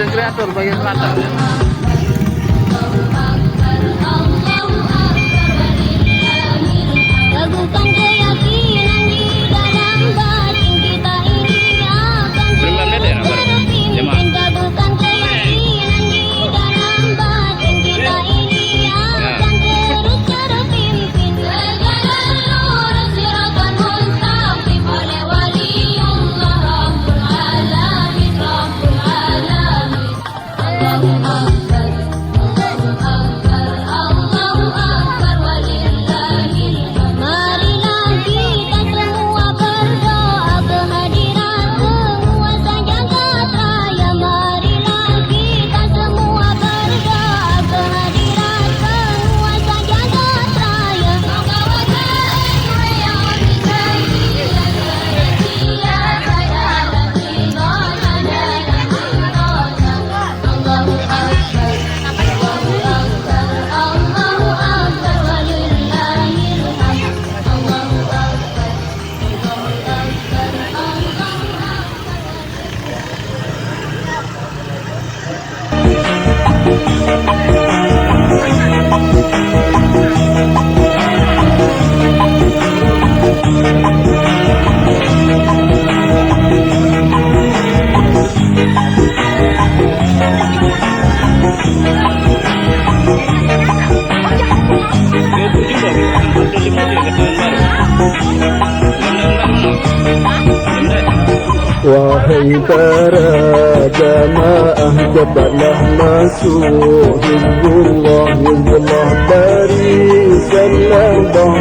Kreator bagian selatan. Teguhkan keyakinan di dalam batin kita ini akan terpimpin. Teguhkan keyakinan di dalam batin kita ini akan terus terpimpin. Sejalan lurus siratan mustaqim oleh waliullah Rabbul Alamin. Wahai para jamaah, cepatlah masuk Hizbullah, Hizbullah barisanlah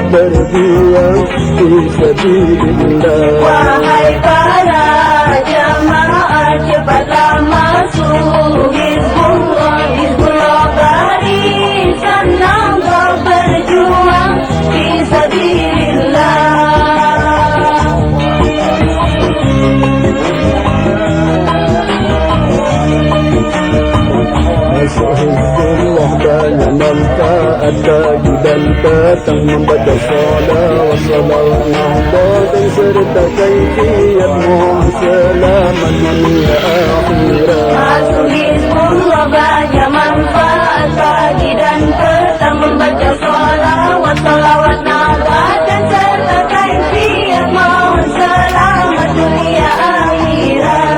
berjuang fi sabilillah. Wahai para jamaah, cepatlah masuk Hizbullah, Hizbullah barisan nambah berjuang fi sabilillah. Masuk Hizbullah banyak manfaat bagi dan petang, membaca salawat, salawat nahdah dan serta kaifiat mohon selamat dunia akhirat. Masuk Hizbullah banyak manfaat pagi dan petang, membaca salawat, salawat nabah dan serta kaifiat mohon selamat dunia akhirat.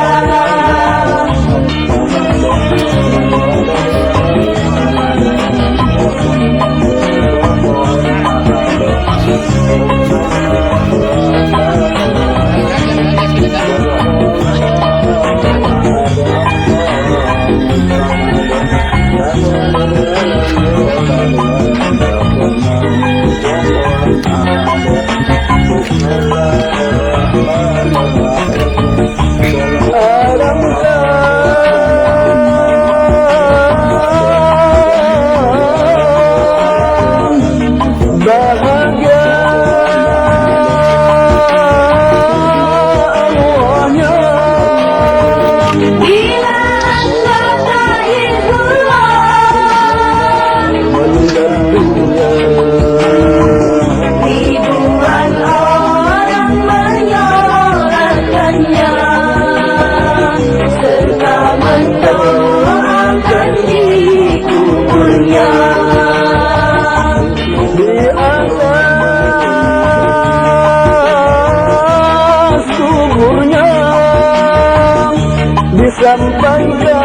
Sampaikan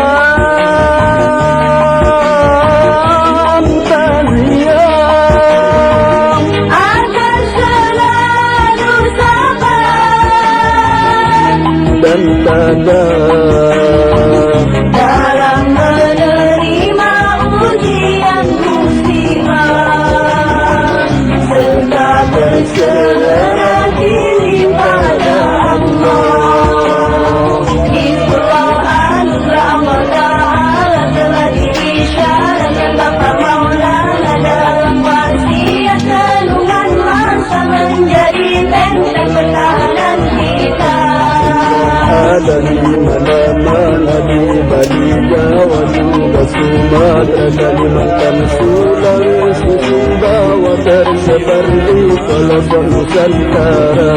tahniah agar selalu sabar dan tabah dalam menerima ujian musibah, serta berserah diri pada Allah. Hizbullah anugerah Allah Ta'ala telah diisyaratkan Bapa Maulana dalam wasiat renungan masa menjadi benteng pertahanan kita. ada di mana-mana di Bali, Jawa juga Sumatera, Kalimantan, Sulawesi, Sumbawa, tersebar di pelosok Nusantara.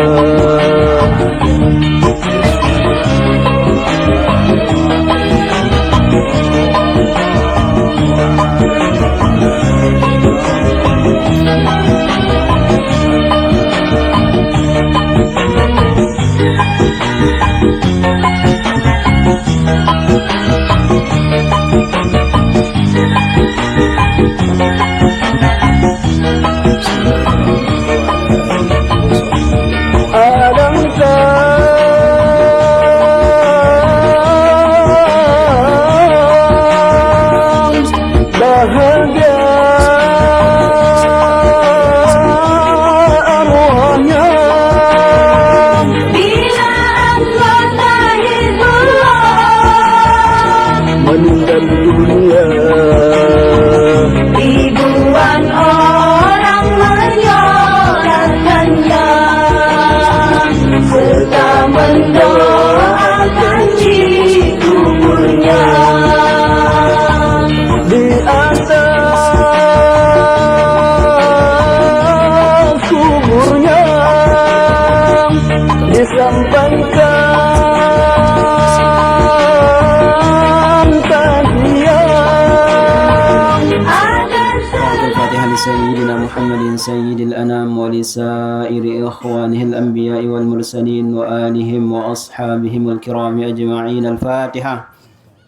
سيدنا محمد سيد الأنام ولسائر إخوانه الأنبياء والمرسلين وآلهم وأصحابهم الكرام أجمعين. الفاتحة.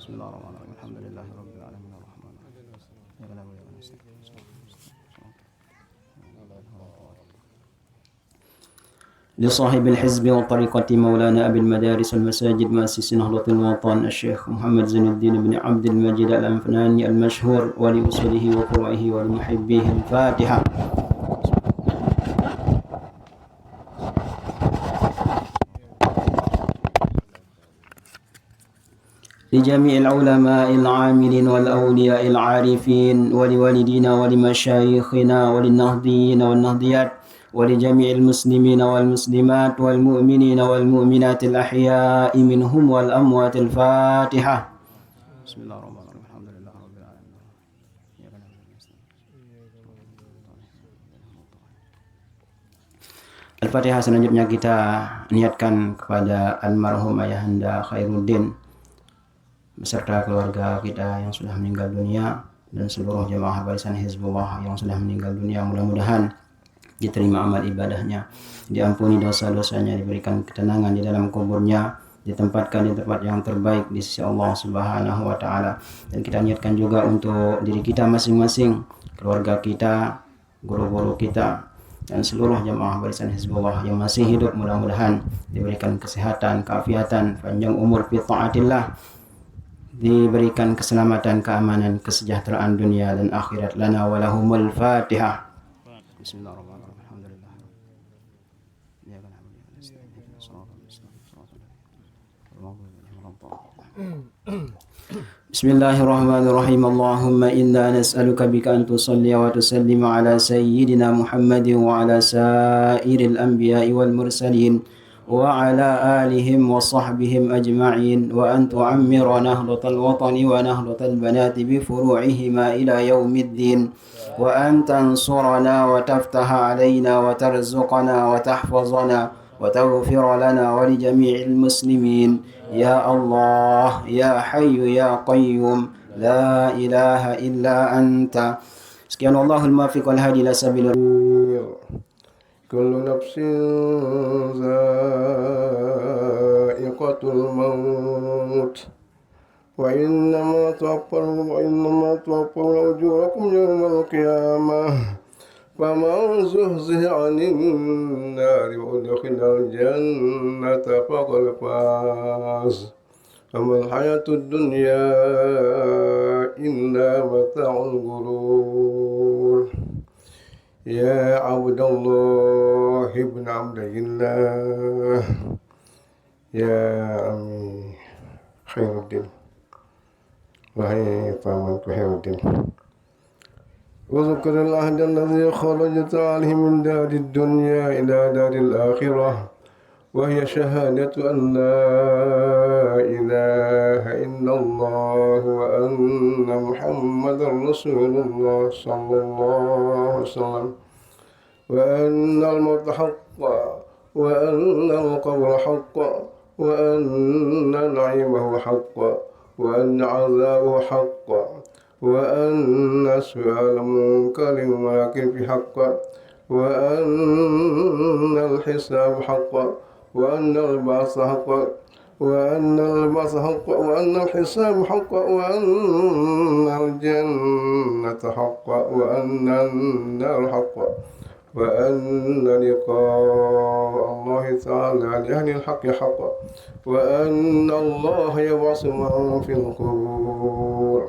بسم الله الرحمن الرحيم. الحمد لله رب العالمين الرحمن لصاحب الحزب وطريقة مولانا أبي المدارس والمساجد مؤسس نهضة الوطن الشيخ محمد زين الدين بن عبد المجيد الأنفناني المشهور ولأصوله وفروعه ولمحبيه. الفاتحة. لجميع العلماء العاملين والأولياء العارفين ولوالدينا ولمشايخنا وللنهضيين والنهضيات ولجميع المسلمين والمسلمات والمؤمنين والمؤمنات الأحياء منهم والأموات. الفاتحة. بسم الله الرحمن الرحيم. الحمد لله رب العالمين. Al-Fatihah. Selanjutnya kita niatkan kepada almarhum Ayahanda Khairuddin beserta keluarga kita yang sudah meninggal dunia dan seluruh jemaah barisan Hizbullah yang sudah meninggal dunia. Mudah-mudahan diterima amal ibadahnya, diampuni dosa-dosanya, diberikan ketenangan di dalam kuburnya, ditempatkan di tempat yang terbaik di sisi Allah Subhanahu wa taala. Dan kita niatkan juga untuk diri kita masing-masing, keluarga kita, guru-guru kita, dan seluruh jemaah barisan Hizbullah yang masih hidup, mudah-mudahan diberikan kesehatan, keafiatan, panjang umur fi taatillah, diberikan keselamatan, keamanan, kesejahteraan dunia dan akhirat. Lana wa lahumul Fatihah. Bismillahirrahmanirrahim. Alhamdulillah. Bismillahirrahmanirrahim. Allahumma inna nas'aluka bika an tusalli wa tusallim ala sayyidina Muhammadin wa ala sairil anbiya'i wal mursalin wa ala alihim wa sahbihim ajma'in wa an tu'ammira nahdatal watani wa nahdatal banati bi furu'ihima ila yaumiddin wa an tansurana wa taftaha alaina wa tarzuqana wa tahfazana wa taghfir lana wa li jami'il muslimin. Ya Allah, ya Hayyu ya Qayyum, la ilaha illa anta. Sekian, wallahul muwaffiq wal hadi ila sabilir. Kullu nafsin za'iqatul maut wa innama tuwaffawna ujurakum yawmal qiyamah faman zuhziha 'anil nari wa udkhilal jannata faqad faz wa mal hayatud dunya illa mata'ul ghurur. Ya Abdullah ibn Abdillah, ya Ami Khairuddin, wahai paman Khairuddin, uzkur al-ahd alladhi kharajta alaihi min darid dunya ila daril akhirah wa hiya shahadatu an la ilaha illallah wa anna Muhammadar Rasulullah sallallahu alaihi wasallam wa anna al-mauta haqqan wa anna al-qabra haqqan wa anna na'imahu haqqan wa anna 'adhabahu haqqan wa anna su'ala munkarin wa nakirin haqqan wa anna al-hisaba haqqan wa anna al-ba'tha haqqan وأن البعث حق وأن الحساب حق وأن الجنة حق وأن النار حق وأن لقاء الله تعالى لأهل الحق حق وأن الله يبعث من في القبور.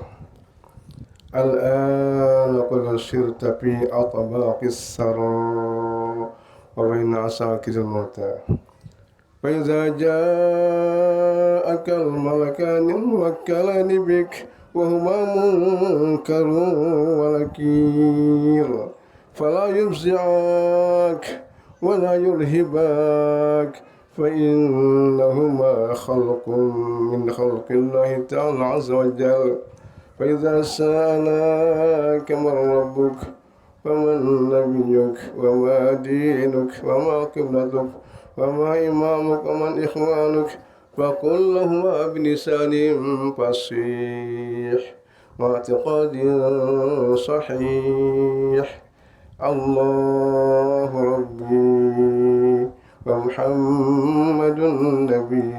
الآن قد سرت في أطباق الثرى وبين عساكر الموتى فإذا جاءك الملكان الموكلان بك وهما منكر ونكير فلا يفزعك ولا يرهبك فإنهما خلق من خلق الله تعالى عز وجل. فإذا سألك من ربك ومن نبيك وما دينك وما قبلتك وما إمامك ومن إخوانك فقل لهما بلسان فصيح واعتقاد صحيح الله ربي ومحمد نبي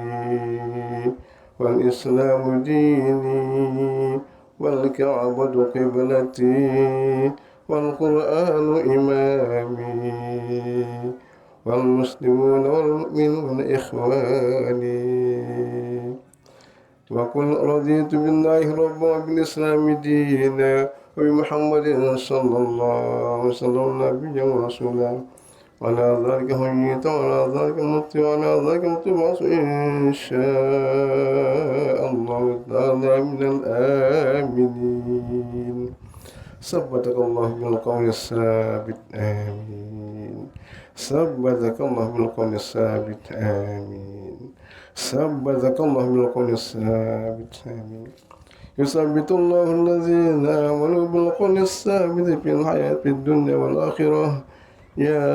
والإسلام ديني والكعبة قبلتي والقرآن إمامي والمسلمون والمؤمنون إخواني. وقل رضيت بالله ربا وبالإسلام دينا وبمحمد صلى الله عليه وسلم نبيا ورسولا وعلى ذلك حييت وعلى ذلك مت وعلى ذلك متبعث إن شاء الله تعالى من الآمنين. ثبتك الله بالقول الثابت آمين. ثبتك الله بالقول الثابت آمين. ثبتك الله بالقول الثابت آمين. يثبت الله الذين آمنوا بالقول الثابت في الحياة الدنيا والآخرة. يا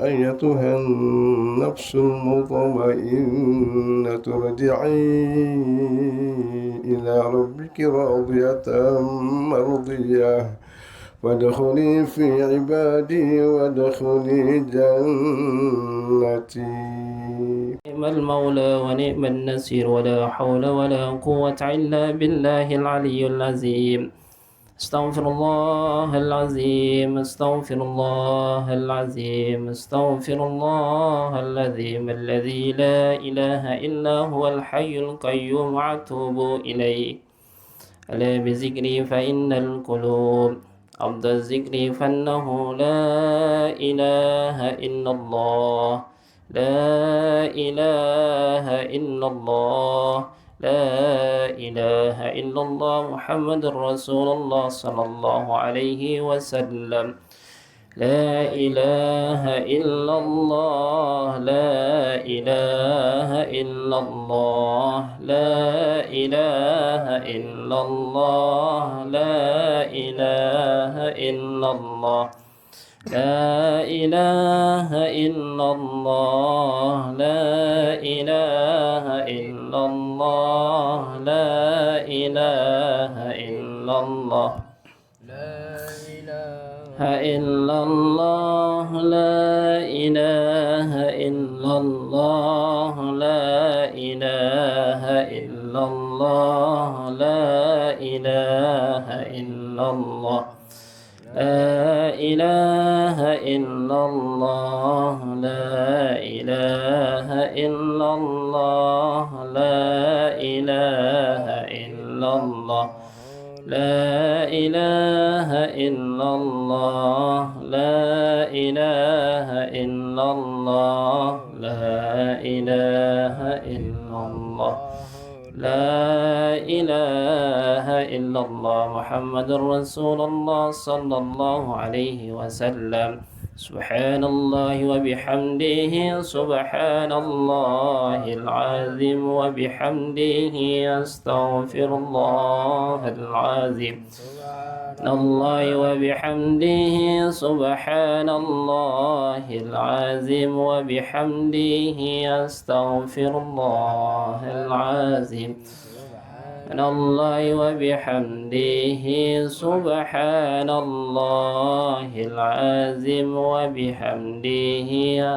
أيتها النفس المطمئنة ارجعي إلى ربك راضية مرضية وادخلي في عبادي وادخلي جنتي. نعم المولى ونعم النصير ولا حول ولا قوة إلا بالله العلي العظيم. استغفر الله العظيم استغفر الله العظيم استغفر الله العظيم الذي لا إله إلا هو الحي القيوم وأتوب إليه. ألا بذكري فإن القلوب عبد الذكر فإنه لا إله إلا الله لا إله إلا الله لا إله إلا الله محمد رسول الله صلى الله عليه وسلم. لا إله إلا الله لا إله إلا الله لا إله إلا الله لا إله إلا الله لا إله إلا الله لا إله إلا الله لا إله إلا الله إلا الله لا إله إلا الله لا إله إلا الله لا إله إلا الله لا إله إلا الله لا إله إلا الله لا إله إلا الله لا إله إلا الله لا إله إلا الله لا إله إلا الله لا إله إلا الله محمد رسول الله صلى الله عليه وسلم. سبحان الله وبحمده سبحان الله العظيم وبحمده أستغفر الله العظيم. الله وبحمده سبحان الله العظيم وبحمده أستغفر الله العظيم. الله وبحمده سبحان الله العظيم وبحمده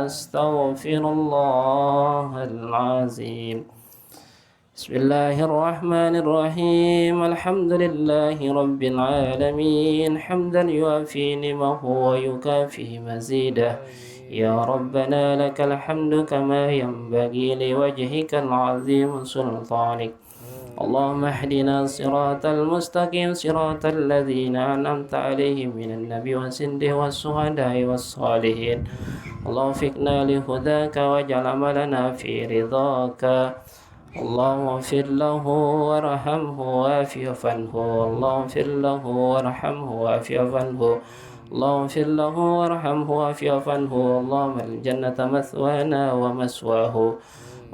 أستغفر الله العظيم. بسم الله الرحمن الرحيم الحمد لله رب العالمين حمدا يوافي نعمه ويكافي مزيده. يا ربنا لك الحمد كما ينبغي لوجهك العظيم سلطانك. اللهم اهدنا صراط المستقيم صراط الذين أنعمت عليهم من النبي والصديق والشهداء والصالحين. اللهم وفقنا لهداك واجعل عملنا في رضاك. اللهم اغفر له وارحمه وعافه عنه. اللهم اغفر له وارحمه وعافه عنه. اللهم اغفر له وارحمه وعافه عنه. اللهم الجنة مثوانا ومثواه.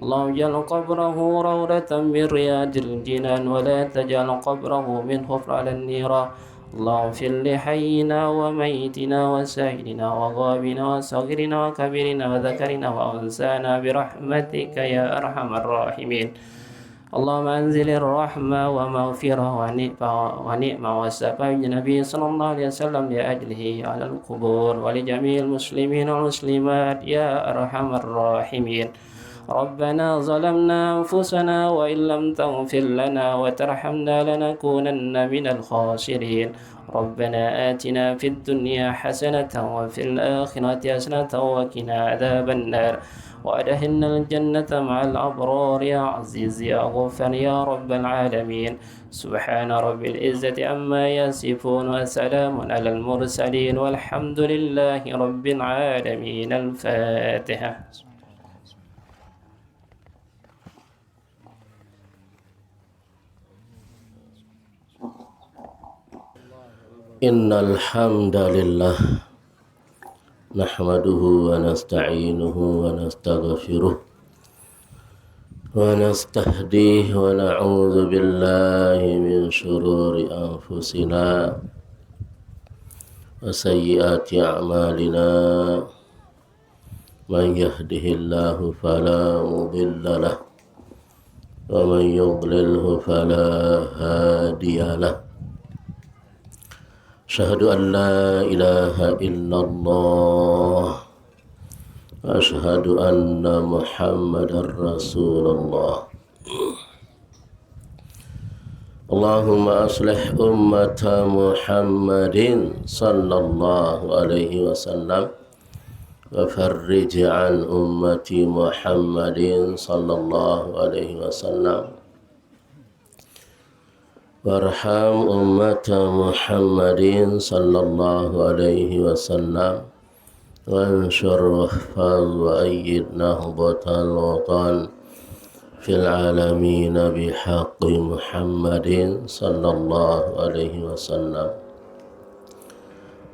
اللهم اجعل قبره روضة من رياض الجنان ولا تجعل قبره من حفرة النيران. اللهم اغفر لحينا وميتنا وسائلنا وغابنا وصغيرنا وكبيرنا وذكرنا وأنثانا برحمتك يا أرحم الراحمين. اللهم أنزل الرحمة ومغفرة ونعمة والسفاء النبي صلى الله عليه وسلم لأجله على القبور ولجميع المسلمين والمسلمات يا أرحم الراحمين. ربنا ظلمنا أنفسنا وإن لم تغفر لنا وترحمنا لنكونن من الخاسرين ربنا آتنا في الدنيا حسنة وفي الآخرة حسنة وقنا عذاب النار وأدخلنا الجنة مع الأبرار يا عزيز يا غفر يا رب العالمين سبحان رب العزة عما يصفون وسلام على المرسلين والحمد لله رب العالمين. الفاتحة. إن الحمد لله نحمده ونستعينه ونستغفره ونستهديه ونعوذ بالله من شرور أنفسنا وسيئات أعمالنا من يهده الله فلا مضل له ومن يضلله فلا هادي له أشهد أن لا إله إلا الله وأشهد أن محمدا رسول الله. اللهم أصلح أمة محمد صلى الله عليه وسلم وفرج عن أمة محمد صلى الله عليه وسلم وارحم أمة محمد صلى الله عليه وسلم وانشر واحفظ وأيد نهضة الوطن في العالمين بحق محمد صلى الله عليه وسلم.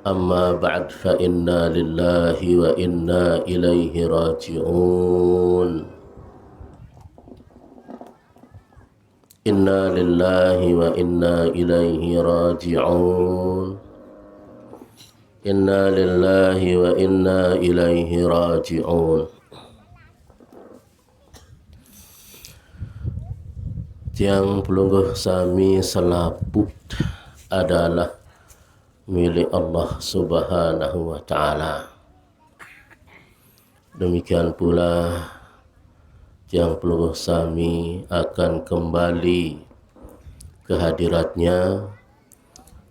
أما بعد فإنا لله وإنا إليه راجعون. Inna lillahi wa inna ilaihi raji'un. Inna lillahi wa inna ilaihi raji'un. Tiang pelungguh sami selaput adalah milik Allah Subhanahu wa ta'ala. Demikian pula yang pelungguh sami akan kembali ke hadiratnya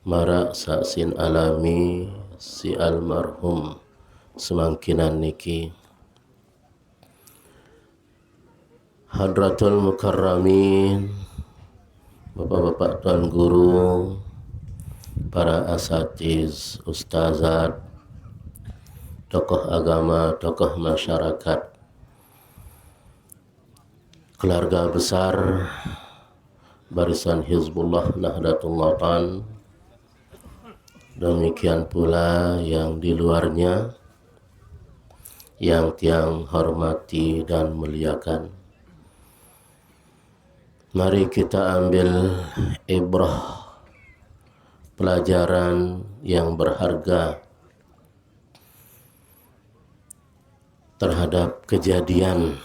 marak saksin alami si almarhum semangkinan niki. Hadratul Mukarramin, bapak-bapak tuan guru, para asatiz, ustazat, tokoh agama, tokoh masyarakat, keluarga besar Barisan Hizbullah Nahdlatul Watan, demikian pula yang di luarnya yang tiang hormati dan muliakan. Mari kita ambil ibrah, pelajaran yang berharga terhadap kejadian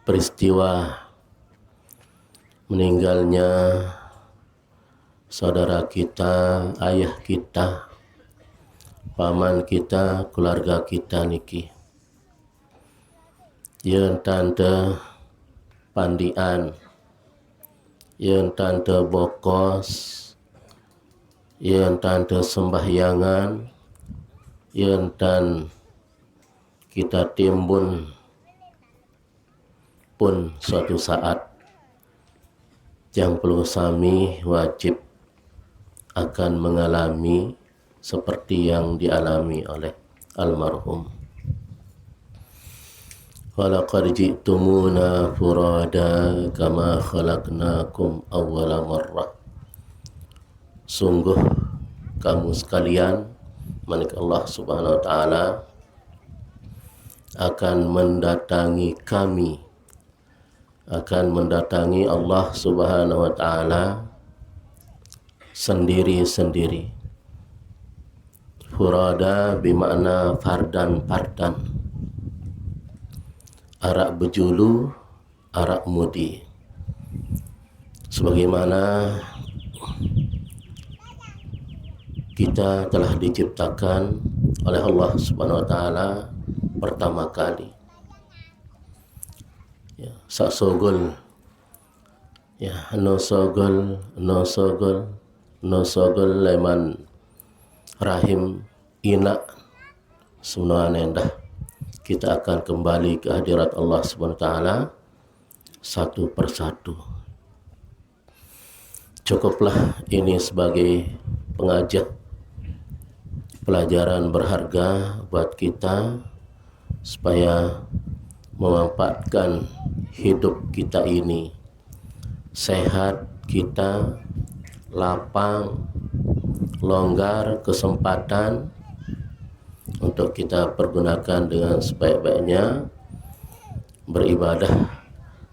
peristiwa meninggalnya saudara kita, ayah kita, paman kita, keluarga kita niki. Yeun tante pandian, yeun tante bokos, yeun tante sembahyangan, yeun tan kita timbun pun suatu saat yang perlu sami wajib akan mengalami seperti yang dialami oleh almarhum. Walaqad ji'tumuna furada kama khalaqnakum awwala marrah. Sungguh kamu sekalian, manik Allah Subhanahu wa taala akan mendatangi kami, akan mendatangi Allah Subhanahu wa ta'ala sendiri-sendiri. Furada bermakna fardan-fardan, arak bejulu, arak mudi. Sebagaimana kita telah diciptakan oleh Allah Subhanahu wa ta'ala pertama kali sak sogol ya, no sogol leman rahim inak semua nendah. Kita akan kembali ke hadirat Allah Subhanahu wa taala satu persatu. Cukuplah ini sebagai pengajar, pelajaran berharga buat kita supaya memanfaatkan hidup kita ini sehat, kita lapang, longgar, kesempatan untuk kita pergunakan dengan sebaik-baiknya, beribadah,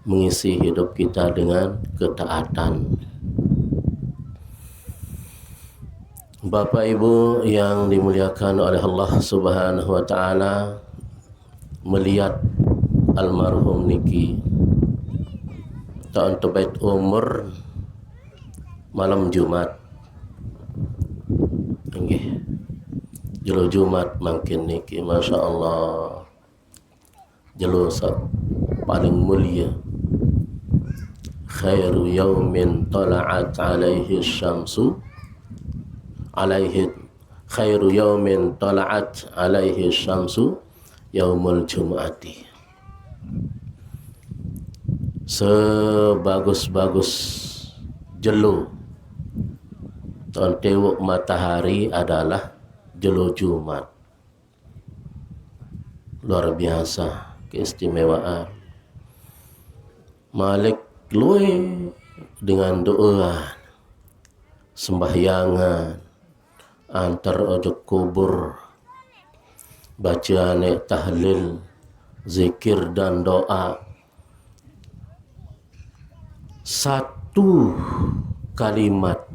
mengisi hidup kita dengan ketaatan. Bapak Ibu yang dimuliakan oleh Allah Subhanahu wa taala, melihat almarhum niki tahun tebait umur malam Jumat. Nggih. Jelo Jumat makin niki Masya Allah. Jelo paling mulia. Khairu yaumin tala'at alaihi syamsu khairu yaumin tala'at alaihi syamsu yaumul jum'ati. Sebagus-bagus jelo tahun tewuk matahari adalah jelo Jumat. Luar biasa keistimewaan. Malik luwe dengan doa sembahyangan antar ojo kubur, bacaan tahlil, zikir dan doa. Satu kalimat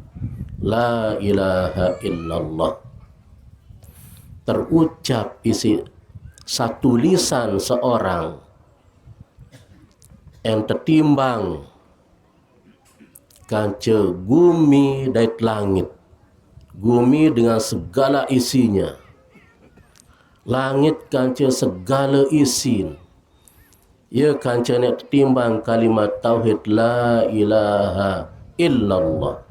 la ilaha illallah terucap isi satu lisan seorang yang tertimbang kanca gumi dait langit, gumi dengan segala isinya, langit kanca segala isin. Ya kanca nak tertimbang kalimat tauhid la ilaha illallah.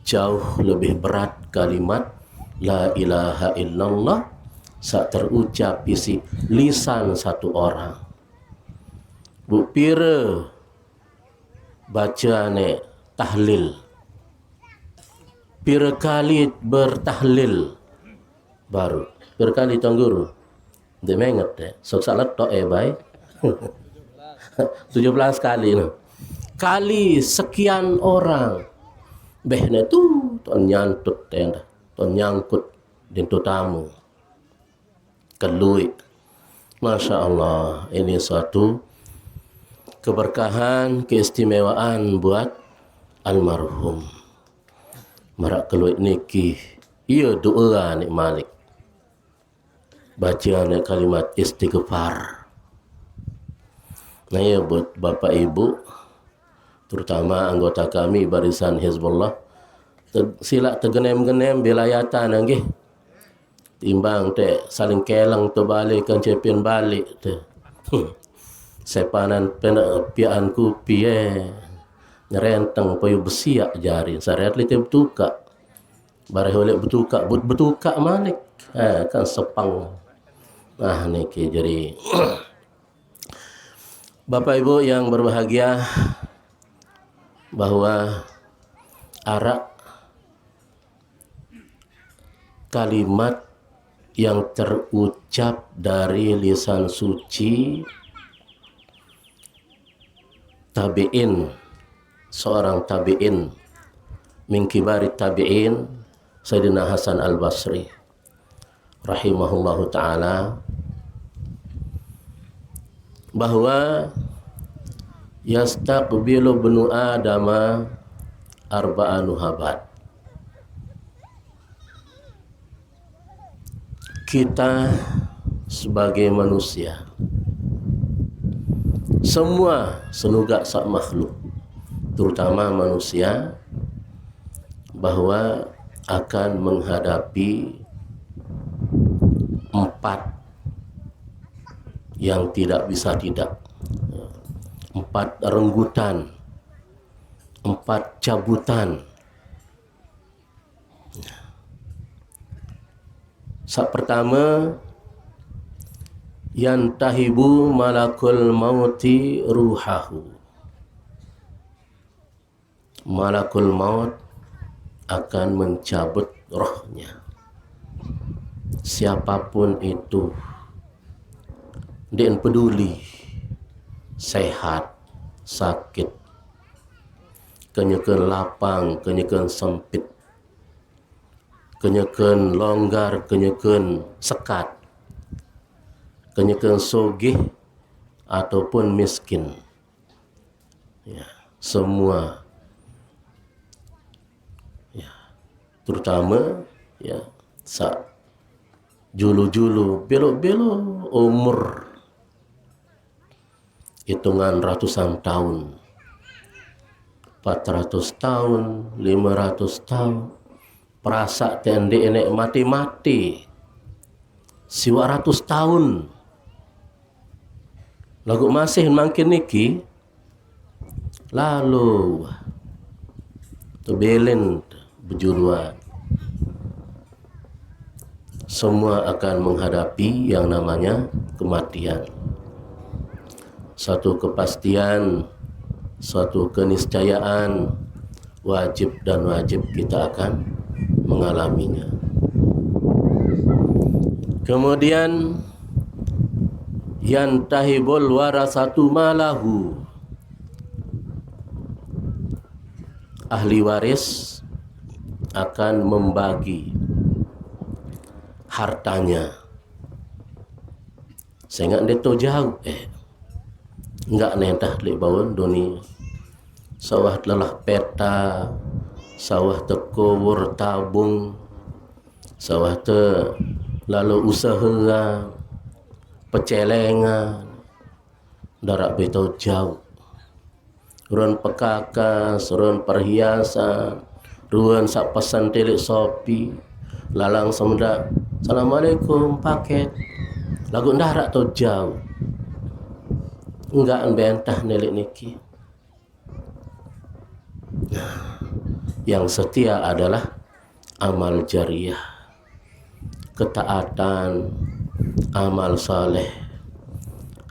Jauh lebih berat kalimat la ilaha illallah saat terucap isi lisan satu orang. Bu pira baca ne tahlil, pira kali bertahlil baru pira kali tuan guru dia menget deh sok salat tok baik 17 kali no. Kali sekian orang behne tu tuan nyantut tenda tuan nyangkut dintu tamu keluit. Masya Allah, ini suatu keberkahan, keistimewaan buat almarhum. Marak keluit niki iya doa nik Malik, bacaan kalimat istighfar. Nah ya buat Bapak Ibu, terutama anggota kami barisan Hizbullah, sila tergenem-genem belayatan nggih. Timbang te saling kelang tu balik kan cepin balik te. Sepanan pian kupi nyerenteng payu besiak jari. Saret lite betuka. Bare holek betuka Malik. Kan sepang. Nah niki jadi Bapak Ibu yang berbahagia, bahwa arak kalimat yang terucap dari lisan suci tabi'in, seorang tabi'in min kibari tabi'in Sayyidina Hasan Al-Basri rahimahullahu ta'ala, bahwa yastaqbilu bnu adama arba'anu habat. Kita sebagai manusia, semua senugak sak makhluk, terutama manusia, bahwa akan menghadapi 4 yang tidak bisa tidak. 4 renggutan, 4 cabutan. Sak pertama, yantahibu malakul mauti ruhahu. Malakul maut akan mencabut rohnya. Siapapun itu, dia peduli, sehat, sakit, kenyekan lapang, kenyekan sempit, kenyekan longgar, kenyekan sekat, kenyekan sogih ataupun miskin, ya, semua, ya, terutama ya sak julu-julu belok-belok umur hitungan ratusan tahun, 400 tahun, 500 tahun, perasa tende enek mati-mati, siwa ratus tahun, lagu masih makin niki, lalu tebelen berjuruan, semua akan menghadapi yang namanya kematian. Satu kepastian, suatu keniscayaan, wajib dan wajib kita akan mengalaminya. Kemudian yantahibul warasatu malahu, ahli waris akan membagi hartanya. Saya ingat dia jauh, enggak nentah lek bawon dunia. Sawah lelah peta, sawah tekowur tabung, sawah te lalu usaha pecelengan, darak betau jauh. Ruan pekakas, ruan perhiasan, ruan sak pesan telik sopi, lalang semendak, assalamualaikum paket, lagu darak tau jauh. Enggak bentah nelik niki. Yang setia adalah amal jariah, ketaatan, amal saleh,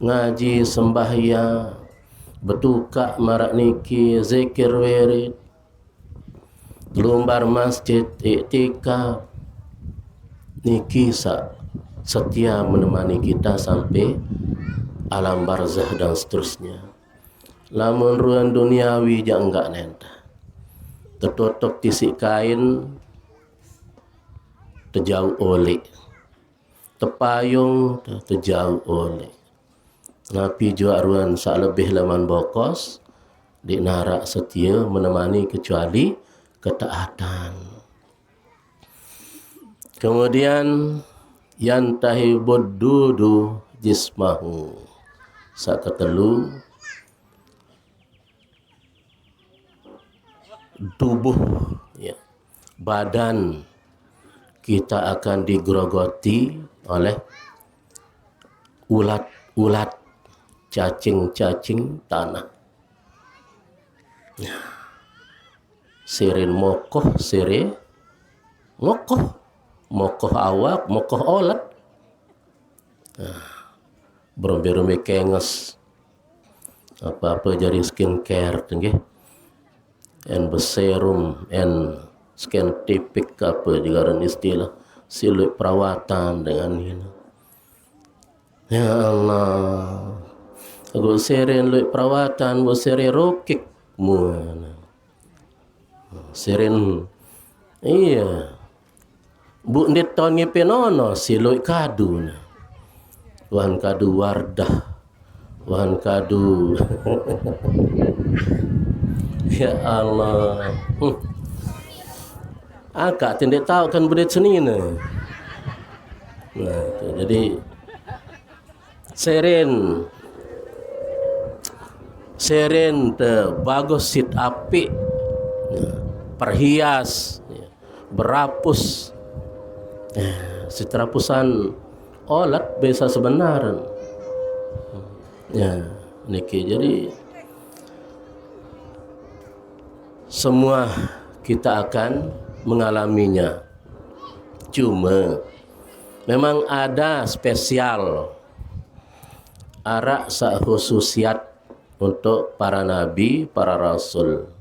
ngaji sembahyang, betuka marak niki, zikir wirid, lumbar masjid, iktikaf, niki setia menemani kita sampai alam barzah dan seterusnya. Lamun ruang duniawi ja enggak nentah, tertutup tisik kain, terjauh oleh, terpayung terjauh oleh. Nabi juga ruang sak lebih laman bokos, di narak setia menemani kecuali ketaatan. Kemudian yantahibud dudu jismahu, sak ketelu tubuh, ya, badan kita akan digerogoti oleh ulat-ulat, cacing-cacing tanah. Sirin mokoh, sire mokoh, mokoh awak, mokoh olat. Berumbi-rumbi kenges, apa-apa jadi skincare, tenggih, and beserum, and scientific apa juga istilah silut perawatan dengan ini. Ya Allah, aku seren luit perawatan, aku seren rokik muana, seren iya, bu ndit tahun ngepenono silut kadu na. Wan kadu wardah, wan kadu ya Allah. Akak tidak tahu kan budaya seni ni. Nah, jadi seren bagus sit apik, perhias, berapus, seterapusan olat biasa sebenar. Ya, niki jadi semua kita akan mengalaminya. Cuma memang ada spesial arak khususiat untuk para nabi, para rasul.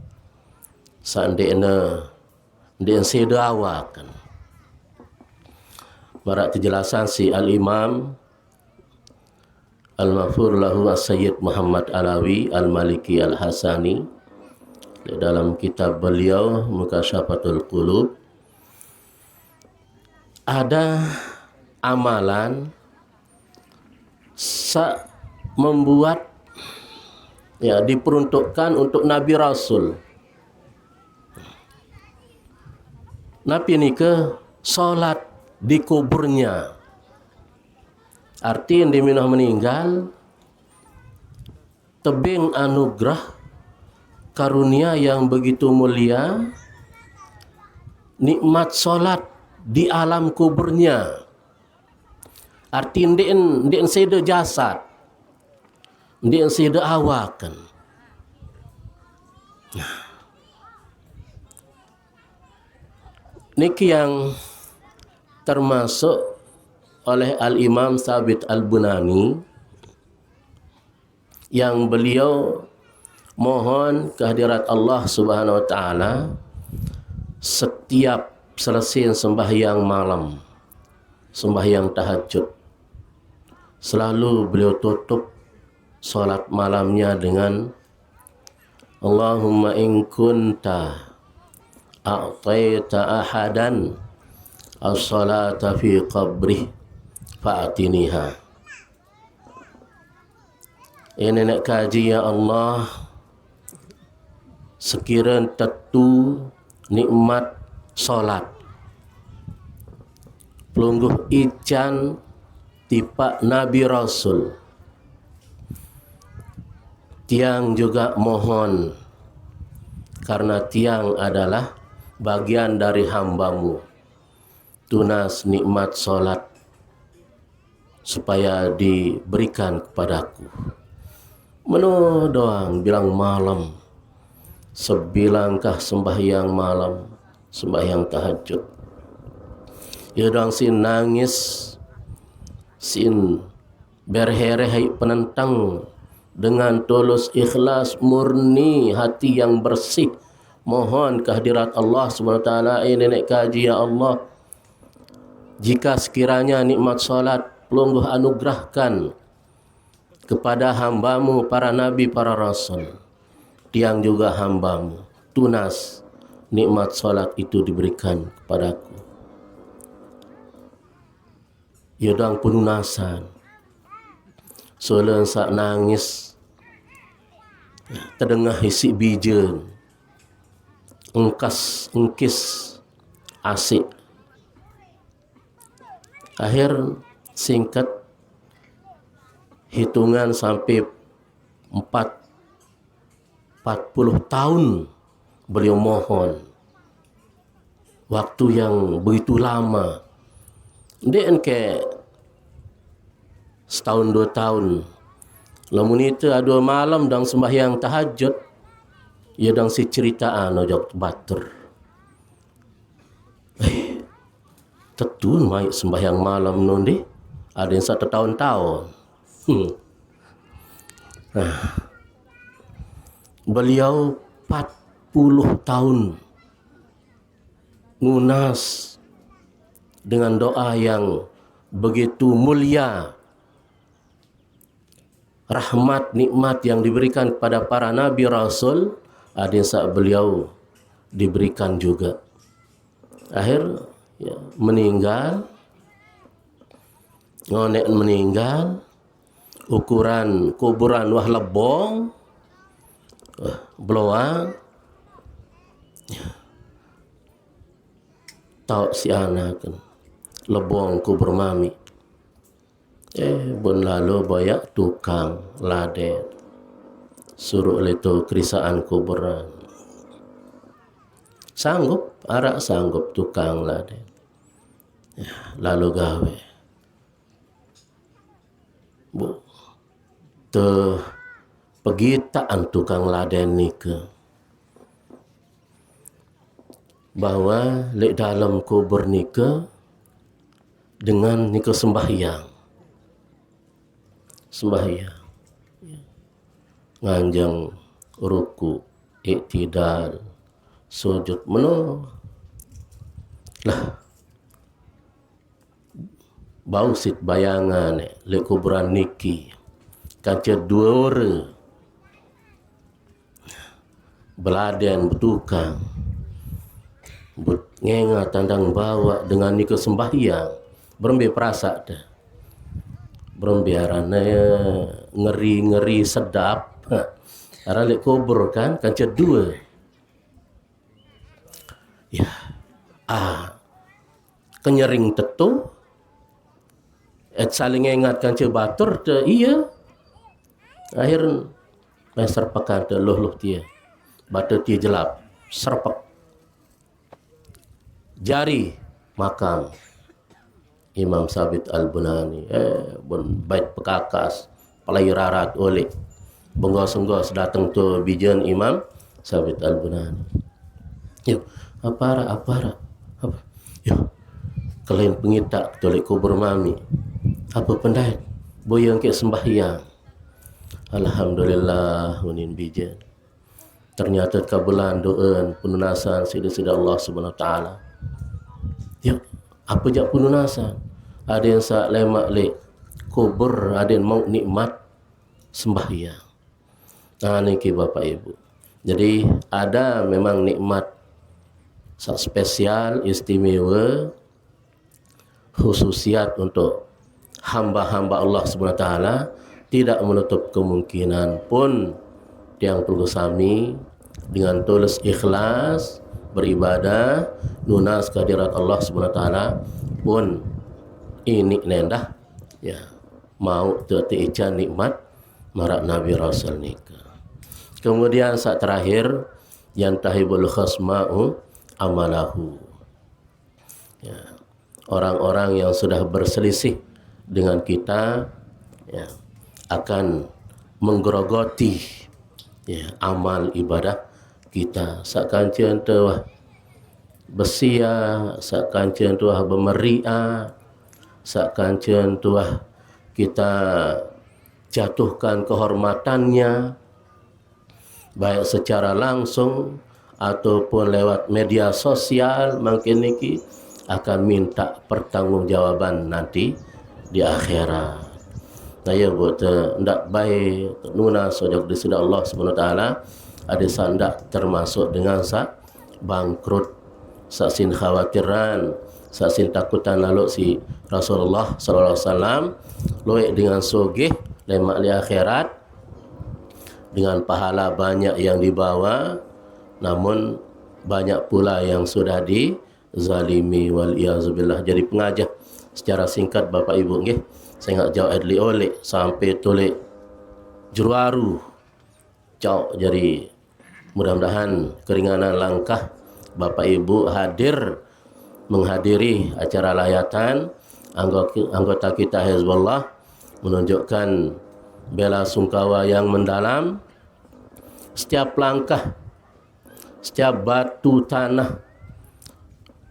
Seandainya dia sedawakan. Barak kejelasan si Al-Imam Al-Mafur lahu As-Sayyid Muhammad Alawi Al-Maliki Al-Hasani dalam kitab beliau Mukasyafatul Qulub, ada amalan membuat ya diperuntukkan untuk Nabi Rasul. Nabi ni ke solat di kuburnya. Arti yang diminah meninggal tebing anugerah karunia yang begitu mulia, nikmat solat di alam kuburnya. Arti ndien seda jasad, ndien seda awakan. Niki yang termasuk oleh Al-Imam Sabit Al-Bunani, yang beliau mohon kehadirat Allah Subhanahu wa taala setiap selesai sembahyang malam, sembahyang tahajud, selalu beliau tutup solat malamnya dengan Allahumma in kunta a'taita ahadan as-salata fi qabrih fa'atiniha. Ini nak kaji ya Allah, sekiranya tentu nikmat solat pelungguh ican tipak Nabi Rasul, tiang juga mohon karena tiang adalah bagian dari hambamu, tunas nikmat solat supaya diberikan kepadaku. Menu doang bilang malam, sebilangkah sembahyang malam, sembahyang tahajud. Ya doang sin nangis, sin berhereh penentang dengan tulus ikhlas murni, hati yang bersih, mohon kehadirat Allah SWT. Nenek kaji ya Allah, jika sekiranya nikmat solat pelungguh anugerahkan kepada hambamu, para nabi, para rasul, tiang juga hambamu, tunas nikmat solat itu diberikan kepadaku. Yodang penunasan, solen sak nangis, terdengar isi bijen, engkis asik. Akhir singkat hitungan sampai 40 tahun beliau mohon, waktu yang begitu lama. Dia ke setahun 2 tahun. Lamun itu ada malam dan sembahyang tahajud, ia dan si ceritaan ojok batur. Tetun mai sembahyang malam nondi, ada yang 1 tahun-tahun. Beliau 40 tahun ngunas dengan doa yang begitu mulia, rahmat nikmat yang diberikan kepada para nabi rasul, ada yang saat beliau diberikan juga. Akhir ya, meninggal, ngonek meninggal, ukuran kuburan wah lebong, beloang, tahu si anak kan lebong kubur mami. Bun lalu banyak tukang laden suruh itu kerisaan kuburan. Sanggup, arak sanggup tukang laden. Lalu gawe. Bu, te pegitaan tukang laden ni ke. bahawa lek dalam kubur nika dengan nika sembahyang nganjang ruku, iktidal, sujud meno lah bau sit bayangan lek kuburan niki kaca dua orang beladen bertukang ngenga tandang bawa dengan nika sembahyang berembe perasa dah berembe arana ngeri sedap arah lek kubur kan kaca dua ya kenyering tetu saling ingatkan ce batur te iya akhir serpakan te loh dia batur dia jelap serpak jari makam Imam Sabit Al-Bunani bait pekakas palai rarat oleh benggos-benggos datang tu bijan Imam Sabit Al-Bunani yuk apa yuk kalian pengitak tolek kubur mami apa pendai boyang ke sembahyang alhamdulillah unin bijan ternyata kabulan doa penunasan sida-sida Allah Subhanahu wa taala yuk apa jak penunasan ada yang sak lemak lek kubur ada yang mau nikmat sembahyang niki Bapak Ibu jadi ada memang nikmat sak spesial istimewa khususiat untuk hamba-hamba Allah Subhanahu wa taala tidak menutup kemungkinan pun yang perlu sami dengan tulus ikhlas beribadah nunas kehadirat Allah Subhanahu wa taala pun ini nendah ya mau tetiican nikmat marak Nabi Rasul nikah. Kemudian saat terakhir yang tahibul khasma'u amalahu ya orang-orang yang sudah berselisih dengan kita ya akan menggerogoti ya amal ibadah kita sakanceun teu besia sakanceun teu bemeria sakanceun teu kita jatuhkan kehormatannya baik secara langsung ataupun lewat media sosial mungkin niki akan minta pertanggungjawaban nanti di akhirat. Saya buat ndak baik nuna sojak di sisi Allah Subhanahu wa taala ada sandak termasuk dengan sa bangkrut sasin khawatiran sasin takutan lalu si Rasulullah sallallahu alaihi wasallam loek dengan sogeh lemak di akhirat dengan pahala banyak yang dibawa namun banyak pula yang sudah dizalimi wal iazubillah. Jadi pengajar secara singkat Bapak Ibu nggih saya nak jauh adli oleh sampai tolek juruaru jauh jadi mudah-mudahan keringanan langkah Bapak Ibu hadir menghadiri acara layatan anggota kita Hizbullah menunjukkan bela sungkawa yang mendalam setiap langkah setiap batu tanah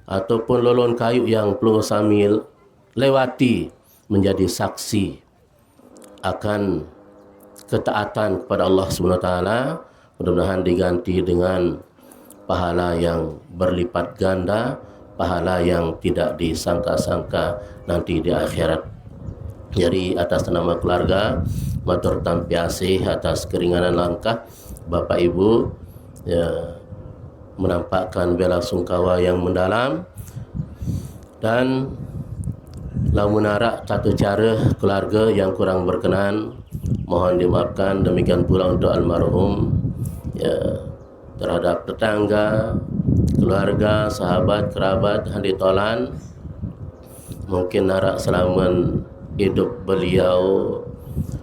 ataupun lolon kayu yang perlu sambil lewati menjadi saksi akan ketaatan kepada Allah Subhanahu wa taala mudah-mudahan diganti dengan pahala yang berlipat ganda pahala yang tidak disangka-sangka nanti di akhirat. Jadi atas nama keluarga matur tampiasih atas keringanan langkah Bapak Ibu ya, menampakkan bela sungkawa yang mendalam dan lamun arak satu cara keluarga yang kurang berkenan mohon dimaafkan. Demikian pula untuk almarhum ya, terhadap tetangga, keluarga, sahabat, kerabat handi tolan mungkin arak selaman hidup beliau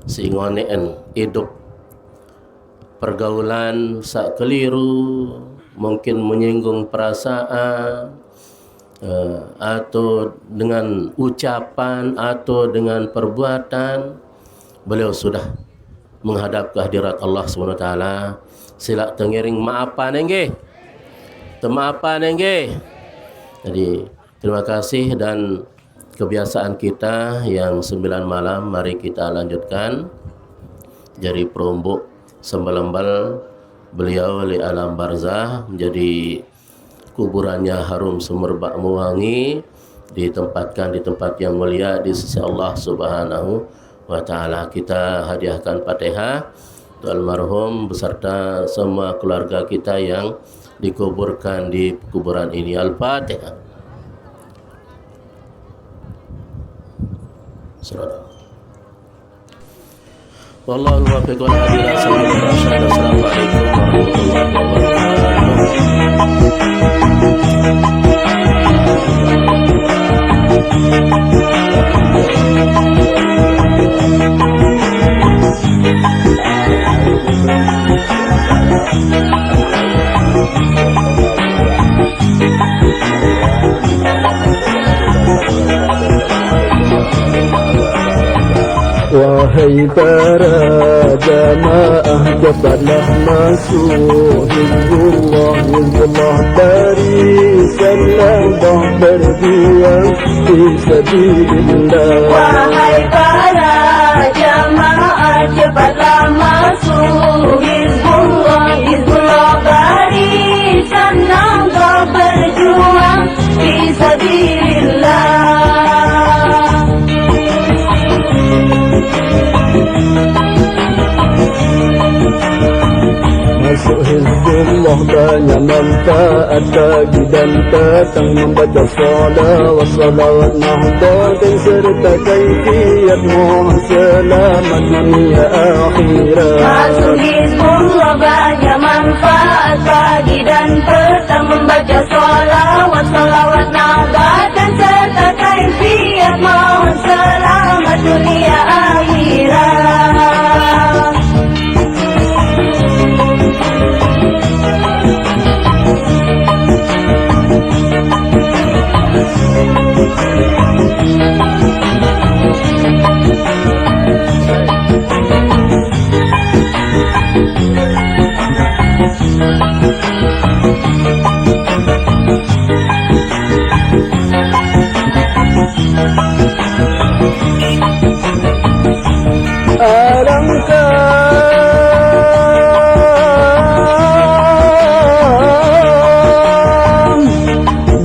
singoneen hidup pergaulan sak keliru mungkin menyinggung perasaan atau dengan ucapan atau dengan perbuatan beliau sudah menghadap kehadirat Allah SWT. Sila tengiring maafan nggih Temaapa nengge. Jadi terima kasih, dan kebiasaan kita yang 9 malam, mari kita lanjutkan. Jadi perombok sembalambal beliau di alam barzah, menjadi kuburannya harum semerbak mewangi, ditempatkan di tempat yang mulia di sisi Allah Subhanahu wa Ta'ala. Kita hadiahkan Fatihah untuk almarhum beserta semua keluarga kita yang dikuburkan di kuburan ini. Al-Fatihah. Wallahu muwaffiq wal hadi ila sabilil rasyad. Assalamualaikum warahmatullahi Wahai para jamaah, cepatlah masuk Hizbullah, Hizbullah barisan labah berjuang fisabilillah. Wahai para jamaah, cepatlah masuk Hizbullah, Hizbullah barisan labah berjuang fisabilillah. Masuk Hizbullah banyak manfaat bagi dan petang, membaca salawat, salawat nahdlatin serta kaifiat mohon selamat dunia akhirat. Masuk Hizbullah banyak manfaat pagi dan petang, membaca salawat, salawat nahdlatin serta kaifiat mohon selamat dunia akhirat.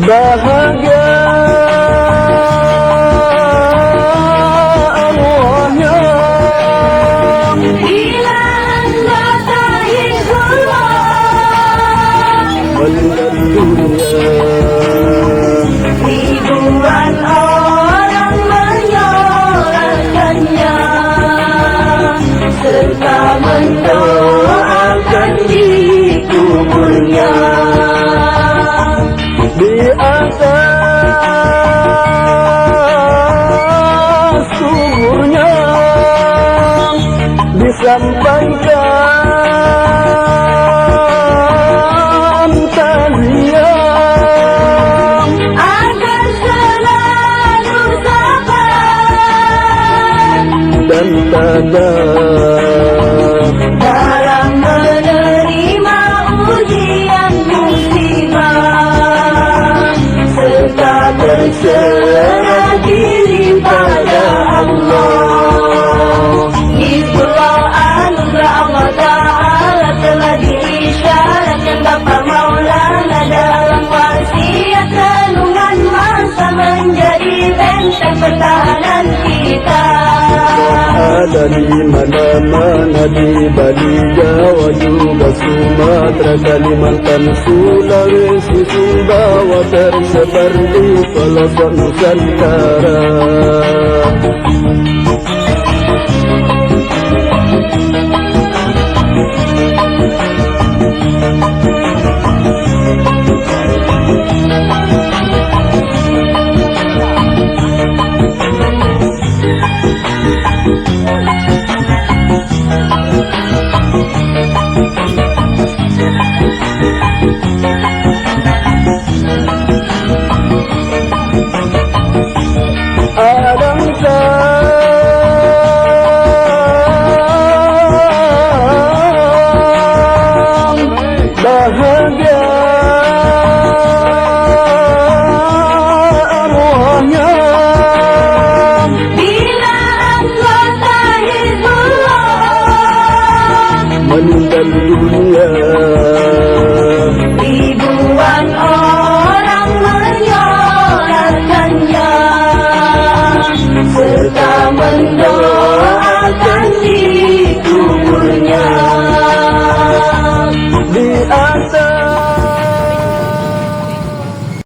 Bahagia arwahnya Bila anggota Hizbullah meninggal dunia. ribuan orang menyolatkannya serta mendoakan di kuburnya. Di atas kuburnya disampaikan tahiyat Agar selalu sabar dan tabah dalam menerima ujian musibah serta berserah diri pada Allah. Hizbullah anugerah Allah Ta'ala telah diisyaratkan Bapa Maulana dalam wasiat renungan masa menjadi benteng pertahanan kita. ada di mana-mana, di Bali, Jawa juga Sumatera, Kalimantan, Sulawesi, Sumbawa, tersebar di pelosok Nusantara. Alangkah الدنيا